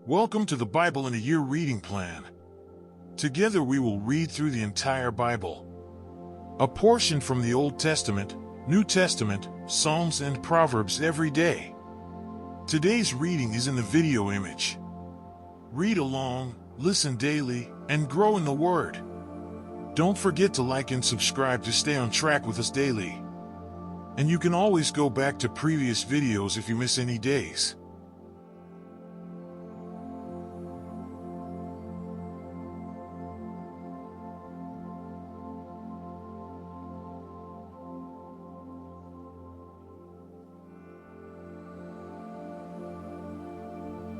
Welcome to the Bible in a Year reading plan. Together we will read through the entire Bible. A portion from the Old Testament, New Testament, Psalms and Proverbs every day. Today's reading is in the video image. Read along, listen daily, and grow in the Word. Don't forget to like and subscribe to stay on track with us daily. And you can always go back to previous videos if you miss any days.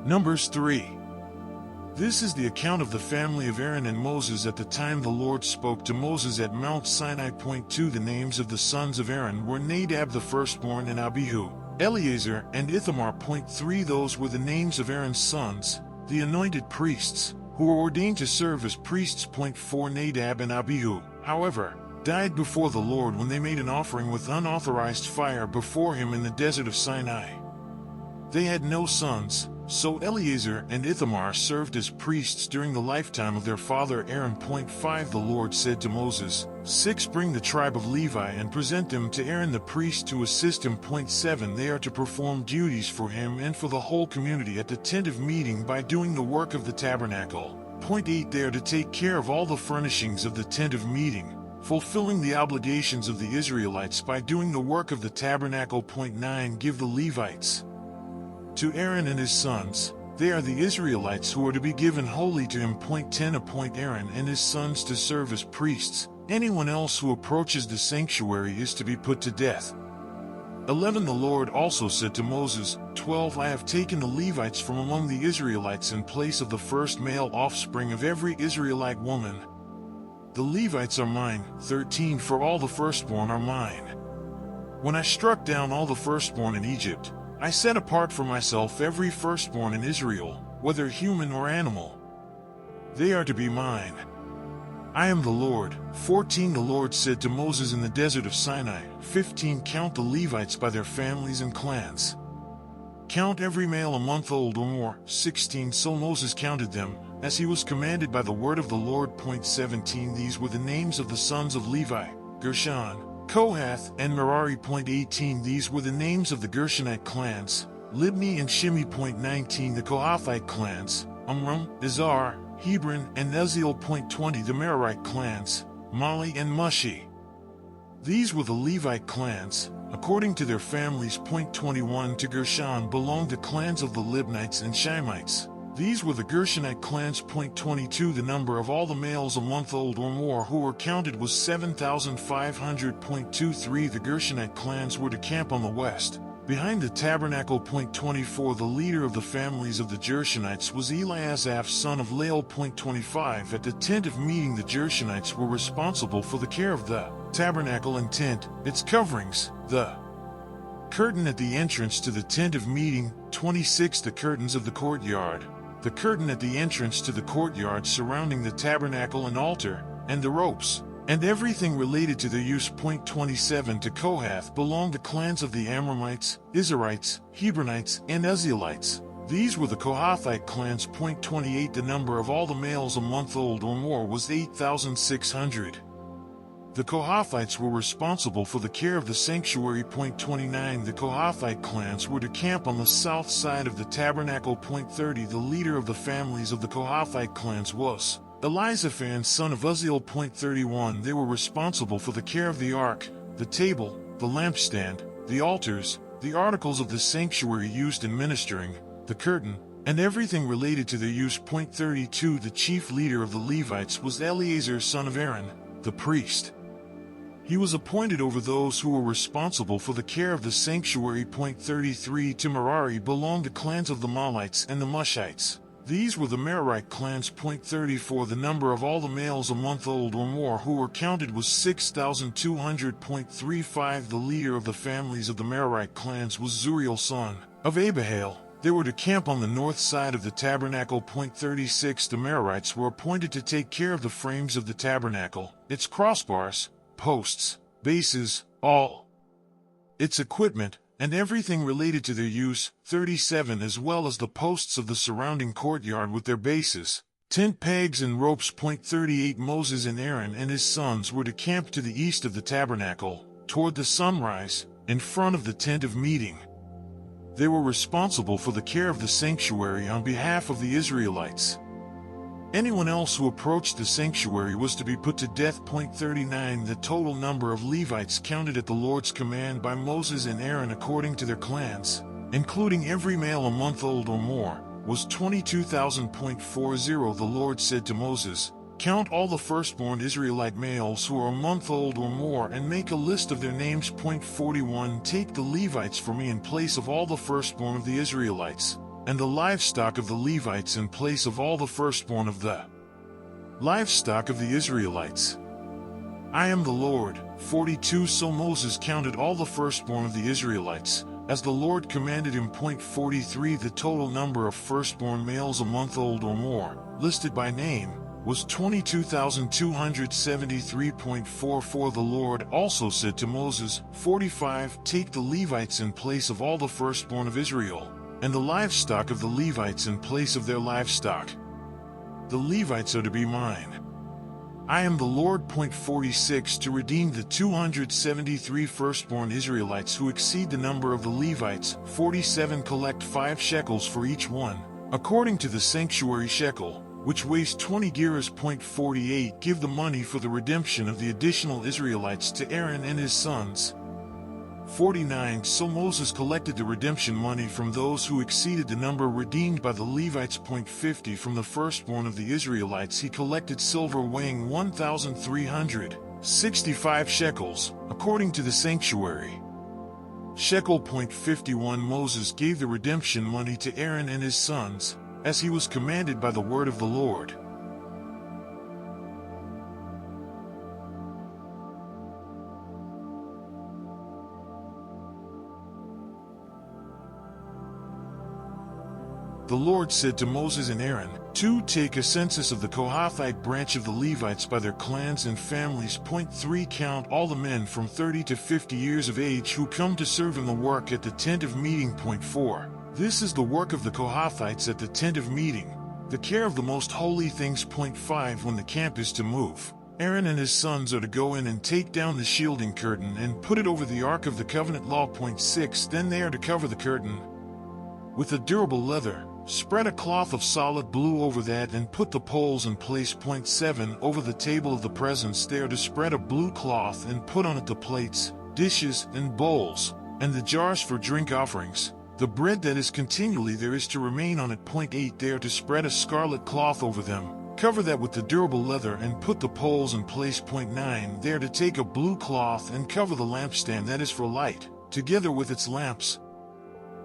Numbers 3. This is the account of the family of Aaron and Moses at the time the Lord spoke to Moses at Mount Sinai. 2 The names of the sons of Aaron were Nadab the firstborn and Abihu, Eleazar, and Ithamar. 3 Those were the names of Aaron's sons, the anointed priests, who were ordained to serve as priests. 4 Nadab and Abihu, however, died before the Lord when they made an offering with unauthorized fire before him in the desert of Sinai. They had no sons, so Eleazar and Ithamar served as priests during the lifetime of their father Aaron. 5 The Lord said to Moses, 6 Bring the tribe of Levi and present them to Aaron the priest to assist him. 7 They are to perform duties for him and for the whole community at the tent of meeting by doing the work of the tabernacle. 8 They are to take care of all the furnishings of the tent of meeting, fulfilling the obligations of the Israelites by doing the work of the tabernacle. 9 Give the Levites to Aaron and his sons. They are the Israelites who are to be given wholly to him. 10 Appoint Aaron and his sons to serve as priests. Anyone else who approaches the sanctuary is to be put to death. 11 The Lord also said to Moses, 12 I have taken the Levites from among the Israelites in place of the first male offspring of every Israelite woman. The Levites are mine. 13 For all the firstborn are mine. When I struck down all the firstborn in Egypt, I set apart for myself every firstborn in Israel, whether human or animal. They are to be mine. I am the Lord. 14 The Lord said to Moses in the desert of Sinai, 15 Count the Levites by their families and clans. Count every male a month old or more. 16 So Moses counted them, as he was commanded by the word of the Lord. 17 These were the names of the sons of Levi: Gershon, Kohath, and Merari. 18 These were the names of the Gershonite clans: Libni and Shimei. 19 The Kohathite clans: Amram, Izhar, Hebron, and Uzziel. 20 The Merarite clans: Mali and Mushi. These were the Levite clans, according to their families. 21 To Gershon belonged the clans of the Libnites and Shimeites. These were the Gershonite clans. 22 The number of all the males a month old or more who were counted was 7,500. 23 The Gershonite clans were to camp on the west, behind the tabernacle. 24 The leader of the families of the Gershonites was Eliasaph son of Lael. 25 At the tent of meeting the Gershonites were responsible for the care of the tabernacle and tent, its coverings, the curtain at the entrance to the tent of meeting. 26 The curtains of the courtyard, the curtain at the entrance to the courtyard surrounding the tabernacle and altar, and the ropes, and everything related to their use. 27 To Kohath belonged the clans of the Amramites, Izharites, Hebronites, and Uzzielites. These were the Kohathite clans. 28 The number of all the males a month old or more was 8,600. The Kohathites were responsible for the care of the sanctuary. 29 The Kohathite clans were to camp on the south side of the tabernacle. 30 The leader of the families of the Kohathite clans was Elizaphan son of Uzziel. 31 They were responsible for the care of the ark, the table, the lampstand, the altars, the articles of the sanctuary used in ministering, the curtain, and everything related to their use. 32 The chief leader of the Levites was Eleazar son of Aaron, the priest. He was appointed over those who were responsible for the care of the sanctuary. 33 To Merari belonged the clans of the Malites and the Mushites. These were the Merarite clans. 34 The number of all the males a month old or more who were counted was 6,200. 35 The leader of the families of the Merarite clans was Zuriel son of Abihail. They were to camp on the north side of the tabernacle. 36 The Merarites were appointed to take care of the frames of the tabernacle, its crossbars, posts, bases, all its equipment, and everything related to their use, 37, as well as the posts of the surrounding courtyard with their bases, tent pegs and ropes. 38 Moses and Aaron and his sons were to camp to the east of the tabernacle, toward the sunrise, in front of the tent of meeting. They were responsible for the care of the sanctuary on behalf of the Israelites. Anyone else who approached the sanctuary was to be put to death. 39 The total number of Levites counted at the Lord's command by Moses and Aaron according to their clans, including every male a month old or more, was 22,000.40. The Lord said to Moses, "Count all the firstborn Israelite males who are a month old or more and make a list of their names." 41 Take the Levites for me in place of all the firstborn of the Israelites, and the livestock of the Levites in place of all the firstborn of the livestock of the Israelites. I am the Lord. 42 So Moses counted all the firstborn of the Israelites, as the Lord commanded him. 43 The total number of firstborn males a month old or more, listed by name, was 22,273.44. The Lord also said to Moses, 45 Take the Levites in place of all the firstborn of Israel, and the livestock of the Levites in place of their livestock. The Levites are to be mine. I am the Lord. 46 To redeem the 273 firstborn Israelites who exceed the number of the Levites, 47 Collect 5 shekels for each one, according to the sanctuary shekel, which weighs 20 gerahs. 48 Give the money for the redemption of the additional Israelites to Aaron and his sons. 49 So Moses collected the redemption money from those who exceeded the number redeemed by the Levites. 50 From the firstborn of the Israelites he collected silver weighing 1,365 shekels, according to the sanctuary shekel. 51 Moses gave the redemption money to Aaron and his sons, as he was commanded by the word of the Lord. The Lord said to Moses and Aaron, 2 Take a census of the Kohathite branch of the Levites by their clans and families. 3 Count all the men from 30 to 50 years of age who come to serve in the work at the tent of meeting. 4 This is the work of the Kohathites at the tent of meeting, the care of the most holy things. 5 When the camp is to move, Aaron and his sons are to go in and take down the shielding curtain and put it over the ark of the covenant law. 6 Then they are to cover the curtain with a durable leather. Spread a cloth of solid blue over that and put the poles in place. 7 Over the table of the presence they are to spread a blue cloth and put on it the plates, dishes, and bowls, and the jars for drink offerings. The bread that is continually there is to remain on it. 8 They are to spread a scarlet cloth over them, cover that with the durable leather and put the poles in place. 9 They are to take a blue cloth and cover the lampstand that is for light, together with its lamps,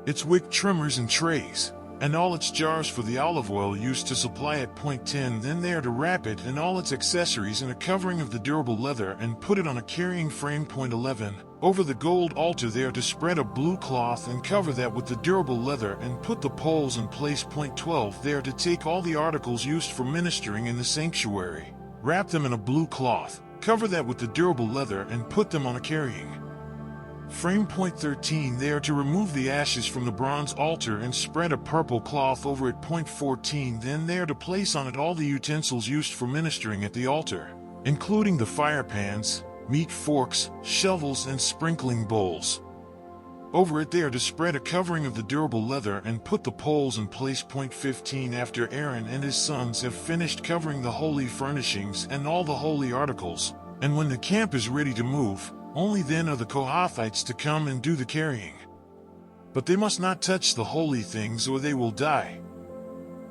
its wick trimmers and trays, and all its jars for the olive oil used to supply it. 10 Then they are to wrap it and all its accessories in a covering of the durable leather and put it on a carrying frame. 11 Over the gold altar they are to spread a blue cloth and cover that with the durable leather and put the poles in place. 12 They are to take all the articles used for ministering in the sanctuary, wrap them in a blue cloth, cover that with the durable leather and put them on a carrying frame. 13 They are to remove the ashes from the bronze altar and spread a purple cloth over it. 14 Then they are to place on it all the utensils used for ministering at the altar, including the fire pans, meat forks, shovels, and sprinkling bowls. Over it they are to spread a covering of the durable leather and put the poles in place. 15 After Aaron and his sons have finished covering the holy furnishings and all the holy articles, and when the camp is ready to move, only then are the Kohathites to come and do the carrying. But they must not touch the holy things or they will die.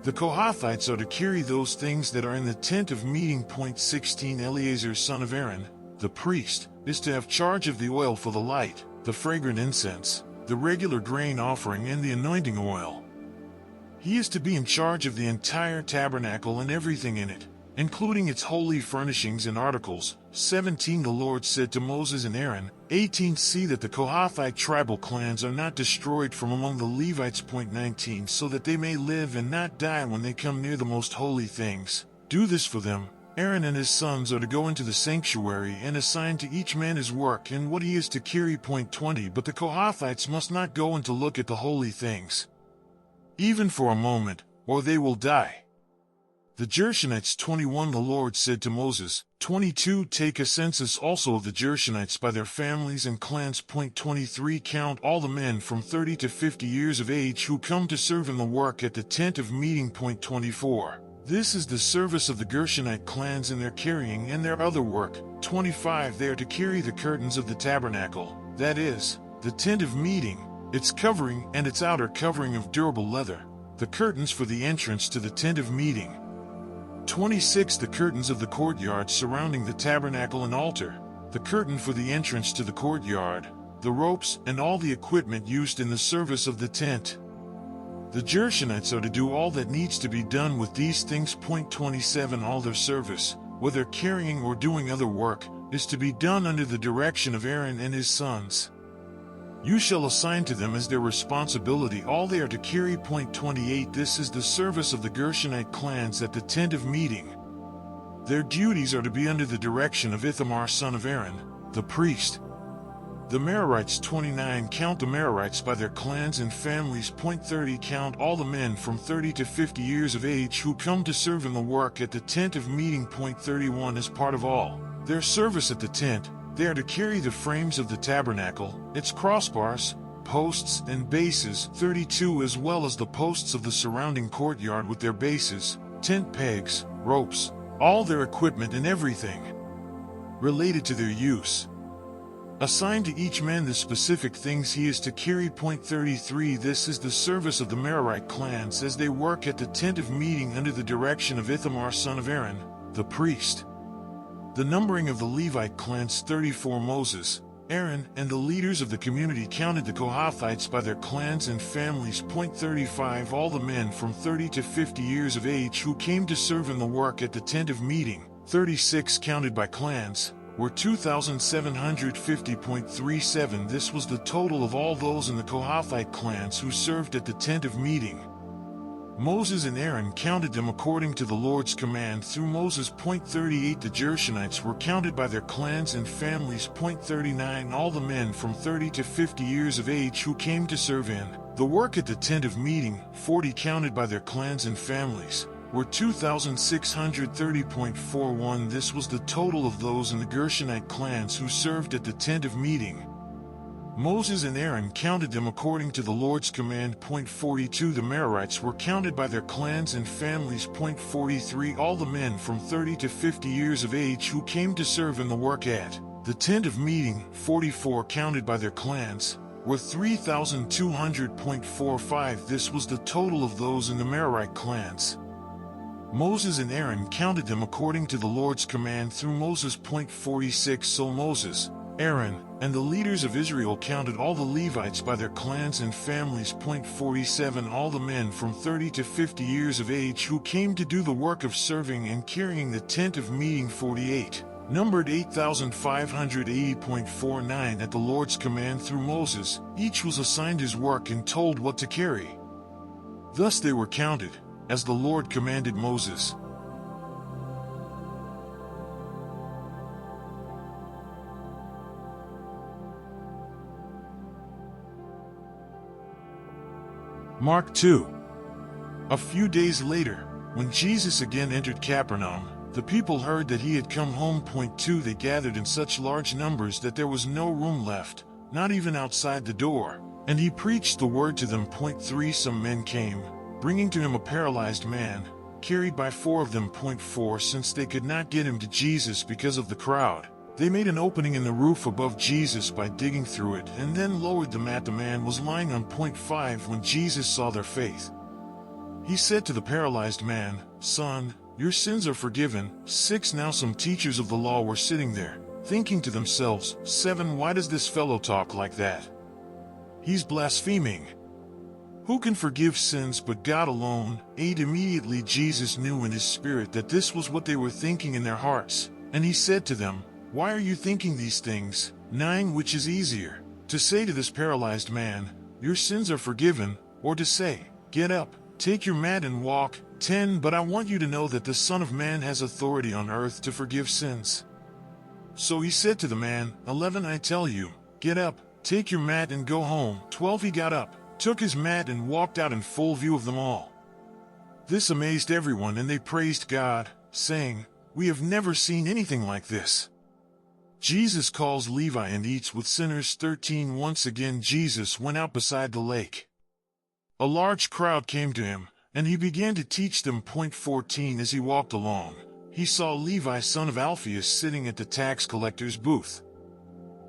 The Kohathites are to carry those things that are in the tent of meeting. 16 Eleazar son of Aaron, the priest, is to have charge of the oil for the light, the fragrant incense, the regular grain offering, and the anointing oil. He is to be in charge of the entire tabernacle and everything in it, including its holy furnishings and articles. 17 The Lord said to Moses and Aaron, 18 See that the Kohathite tribal clans are not destroyed from among the Levites. 19 So that they may live and not die when they come near the most holy things. Do this for them, Aaron and his sons are to go into the sanctuary and assign to each man his work and what he is to carry. Point 20 But the Kohathites must not go in to look at the holy things, even for a moment, or they will die. The Gershonites. 21 The Lord said to Moses, 22 Take a census also of the Gershonites by their families and clans. Point 23 Count all the men from 30 to 50 years of age who come to serve in the work at the tent of meeting. Point 24 This is the service of the Gershonite clans in their carrying and their other work. 25 They are to carry the curtains of the tabernacle, that is, the tent of meeting, its covering and its outer covering of durable leather, the curtains for the entrance to the tent of meeting. 26 The curtains of the courtyard surrounding the tabernacle and altar, the curtain for the entrance to the courtyard, the ropes and all the equipment used in the service of the tent. The Gershonites are to do all that needs to be done with these things. Point 27 All their service, whether carrying or doing other work, is to be done under the direction of Aaron and his sons. You shall assign to them as their responsibility all they are to carry. Point 28 This is the service of the Gershonite clans at the tent of meeting. Their duties are to be under the direction of Ithamar son of Aaron, the priest. The Merarites. 29 Count the Merarites by their clans and families. Point 30 Count all the men from 30 to 50 years of age who come to serve in the work at the tent of meeting. Point 31 As part of all their service at the tent, they are to carry the frames of the tabernacle, its crossbars, posts, and bases. 32 As well as the posts of the surrounding courtyard with their bases, tent pegs, ropes, all their equipment and everything related to their use. Assign to each man the specific things he is to carry. Point 33 This is the service of the Merarite clans as they work at the tent of meeting under the direction of Ithamar son of Aaron, the priest. The numbering of the Levite clans. 34 Moses, Aaron, and the leaders of the community counted the Kohathites by their clans and families. Point 35 All the men from 30 to 50 years of age who came to serve in the work at the tent of meeting, 36 counted by clans, were 2,750.37 This was the total of all those in the Kohathite clans who served at the tent of meeting. Moses and Aaron counted them according to the Lord's command through Moses. Point 38 The Gershonites were counted by their clans and families. Point 39 All the men from 30 to 50 years of age who came to serve in the work at the tent of meeting, 40 counted by their clans and families, were 2,630.41 This was the total of those in the Gershonite clans who served at the tent of meeting. Moses and Aaron counted them according to the Lord's command. Point 42 The Merarites were counted by their clans and families. Point 43 All the men from 30 to 50 years of age who came to serve in the work at the tent of meeting, 44 counted by their clans, were 3,200.45 This was the total of those in the Merarite clans. Moses and Aaron counted them according to the Lord's command through Moses. Point 46 So Moses, Aaron, and the leaders of Israel counted all the Levites by their clans and families. Point 47 All the men from 30 to 50 years of age who came to do the work of serving and carrying the tent of meeting, 48, numbered 8,580.49 At the Lord's command through Moses, each was assigned his work and told what to carry. Thus they were counted, as the Lord commanded Moses. Mark 2. A few days later, when Jesus again entered Capernaum, the people heard that he had come home. Point 2 They gathered in such large numbers that there was no room left, not even outside the door, and he preached the word to them. Point 3 Some men came, bringing to him a paralyzed man, carried by 4 of them. Point 4 Since they could not get him to Jesus because of the crowd, they made an opening in the roof above Jesus by digging through it and then lowered the mat the man was lying on. Point 5 When Jesus saw their faith, he said to the paralyzed man, Son, your sins are forgiven. 6 Now some teachers of the law were sitting there, thinking to themselves, 7 Why does this fellow talk like that? He's blaspheming. Who can forgive sins but God alone? 8 Immediately Jesus knew in his spirit that this was what they were thinking in their hearts, and he said to them, Why are you thinking these things? 9 Which is easier, to say to this paralyzed man, Your sins are forgiven, or to say, Get up, take your mat and walk? 10 But I want you to know that the Son of Man has authority on earth to forgive sins. So he said to the man, 11 I tell you, get up, take your mat and go home. 12 He got up, took his mat and walked out in full view of them all. This amazed everyone, and they praised God, saying, We have never seen anything like this. Jesus calls Levi and eats with sinners. 13 Once again Jesus went out beside the lake. A large crowd came to him, and he began to teach them. 14 As he walked along, he saw Levi son of Alphaeus sitting at the tax collector's booth.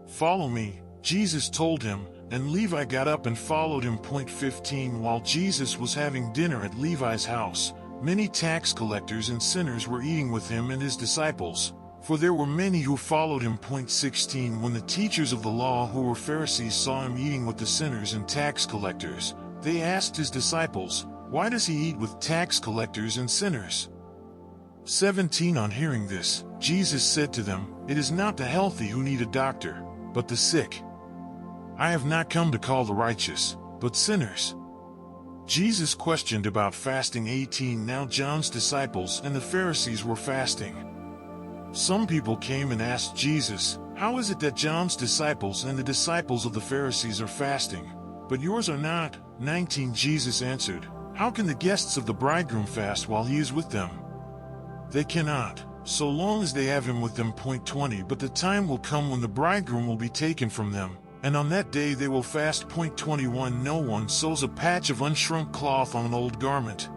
Follow me, Jesus told him, and Levi got up and followed him. 15 While Jesus was having dinner at Levi's house, many tax collectors and sinners were eating with him and his disciples, for there were many who followed him. 16 When the teachers of the law who were Pharisees saw him eating with the sinners and tax collectors, they asked his disciples, Why does he eat with tax collectors and sinners? 17 On hearing this, Jesus said to them, It is not the healthy who need a doctor, but the sick. I have not come to call the righteous, but sinners. Jesus questioned about fasting. 18 Now John's disciples and the Pharisees were fasting. Some people came and asked Jesus, How is it that John's disciples and the disciples of the Pharisees are fasting, but yours are not? 19 Jesus answered, How can the guests of the bridegroom fast while he is with them? They cannot, so long as they have him with them. 20 But the time will come when the bridegroom will be taken from them, and on that day they will fast. 21 No one sews a patch of unshrunk cloth on an old garment.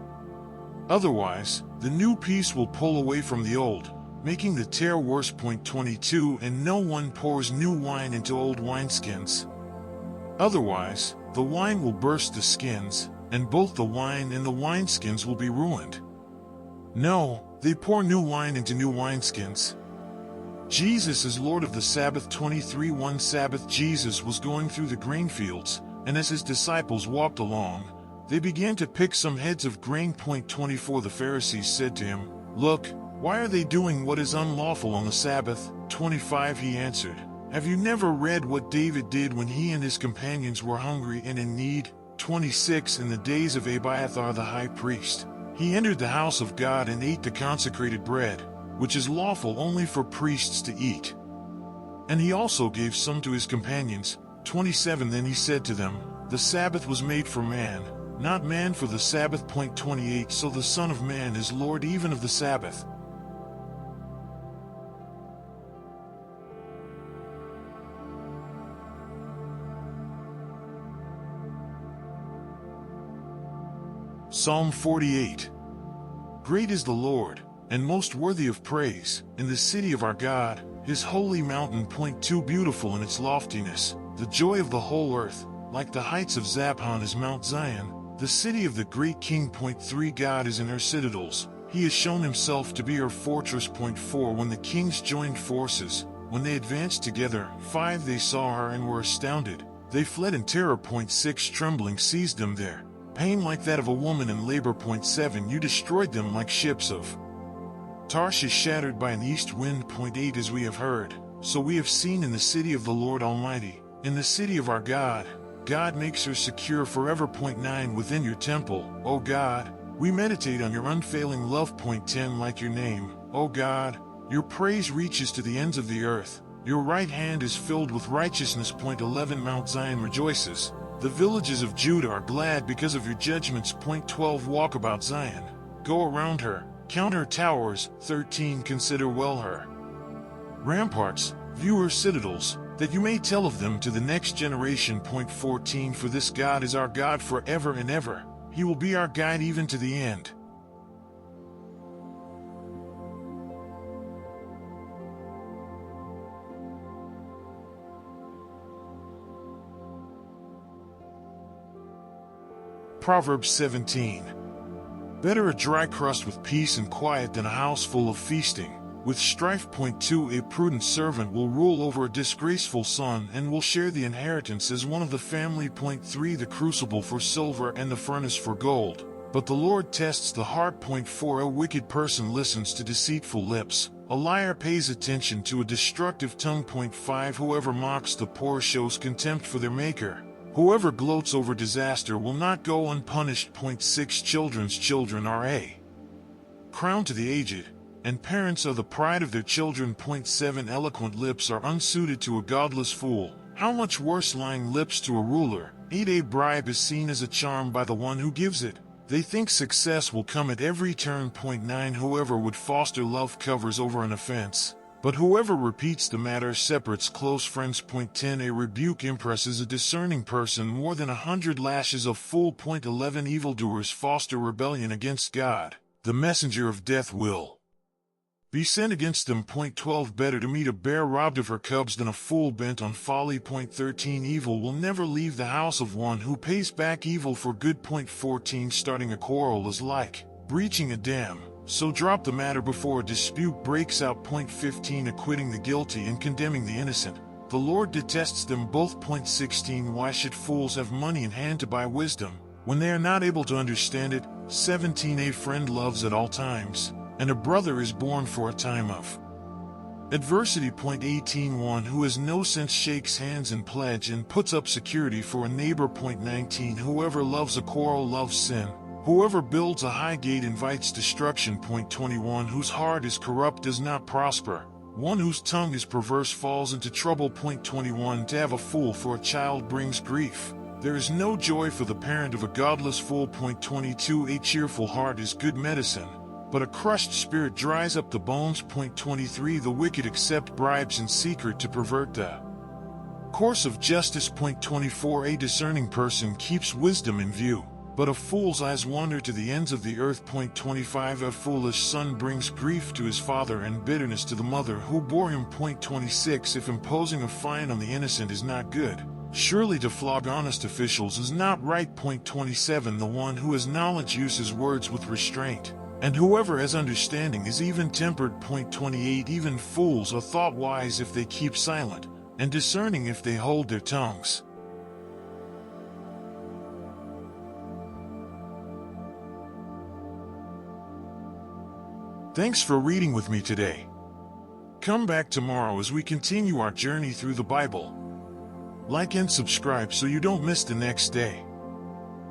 Otherwise, the new piece will pull away from the old, making the tear worse. 22 And no one pours new wine into old wineskins. Otherwise, the wine will burst the skins, and both the wine and the wineskins will be ruined. No, they pour new wine into new wineskins. Jesus is Lord of the Sabbath. 23 One Sabbath Jesus was going through the grain fields, and as his disciples walked along, they began to pick some heads of grain. 24 The Pharisees said to him, Look, why are they doing what is unlawful on the Sabbath? 25 He answered, Have you never read what David did when he and his companions were hungry and in need? 26 In the days of Abiathar the high priest, he entered the house of God and ate the consecrated bread, which is lawful only for priests to eat. And he also gave some to his companions. 27 Then he said to them, The Sabbath was made for man, not man for the Sabbath. 28 So the Son of Man is Lord even of the Sabbath. Psalm 48. Great is the Lord, and most worthy of praise, in the city of our God, his holy mountain. 2 Beautiful in its loftiness, the joy of the whole earth, like the heights of Zaphon is Mount Zion, the city of the great King. 3 God is in her citadels, he has shown himself to be her fortress. 4 When the kings joined forces, when they advanced together, 5 They saw her and were astounded, they fled in terror. 6 Trembling seized them there, pain like that of a woman in labor. 7 You destroyed them like ships of Tarshish shattered by an east wind. 8 As we have heard, so we have seen in the city of the Lord Almighty, in the city of our God. God makes her secure forever. 9 Within your temple, O God, we meditate on your unfailing love. 10 Like your name, O God, your praise reaches to the ends of the earth, your right hand is filled with righteousness. 11 Mount Zion rejoices, the villages of Judah are glad because of your judgments. 12 Walk about Zion, go around her, count her towers. 13 Consider well her ramparts, view her citadels, that you may tell of them to the next generation. 14 For this God is our God forever and ever, he will be our guide even to the end. Proverbs 17. Better a dry crust with peace and quiet than a house full of feasting, with strife. 2 A prudent servant will rule over a disgraceful son and will share the inheritance as one of the family. 3 The crucible for silver and the furnace for gold, but the Lord tests the heart. 4 A wicked person listens to deceitful lips, a liar pays attention to a destructive tongue. 5 Whoever mocks the poor shows contempt for their maker, whoever gloats over disaster will not go unpunished. 6 Children's children are a crown to the aged, and parents are the pride of their children. Point 7 Eloquent lips are unsuited to a godless fool. How much worse lying lips to a ruler. 8 A bribe is seen as a charm by the one who gives it. They think success will come at every turn. Point 9 Whoever would foster love covers over an offense, but whoever repeats the matter separates close friends. Point 10 A rebuke impresses a discerning person more than 100 lashes of fool. Point 11 Evildoers foster rebellion against God. The messenger of death will be sent against them. Point 12 Better to meet a bear robbed of her cubs than a fool bent on folly. Point 13 Evil will never leave the house of one who pays back evil for good. Point 14 Starting a quarrel is like breaching a dam, so drop the matter before a dispute breaks out. Point 15 Acquitting the guilty and condemning the innocent. The Lord detests them both. Point 16 Why should fools have money in hand to buy wisdom, when they are not able to understand it? 17 A friend loves at all times, and a brother is born for a time of adversity. Point 18 One who has no sense shakes hands in pledge and puts up security for a neighbor. Point 19 Whoever loves a quarrel loves sin. Whoever builds a high gate invites destruction. Point 21 Whose heart is corrupt does not prosper. One whose tongue is perverse falls into trouble. Point 21 To have a fool for a child brings grief. There is no joy for the parent of a godless fool. Point 22 A cheerful heart is good medicine, but a crushed spirit dries up the bones. Point 23 The wicked accept bribes in secret to pervert the course of justice. Point 24 A discerning person keeps wisdom in view, but a fool's eyes wander to the ends of the earth. Point 25 A foolish son brings grief to his father and bitterness to the mother who bore him. Point 26 If imposing a fine on the innocent is not good, surely to flog honest officials is not right. Point 27 The one who has knowledge uses words with restraint, and whoever has understanding is even-tempered. Point 28 Even fools are thought wise if they keep silent, and discerning if they hold their tongues. Thanks for reading with me today. Come back tomorrow as we continue our journey through the Bible. Like and subscribe so you don't miss the next day.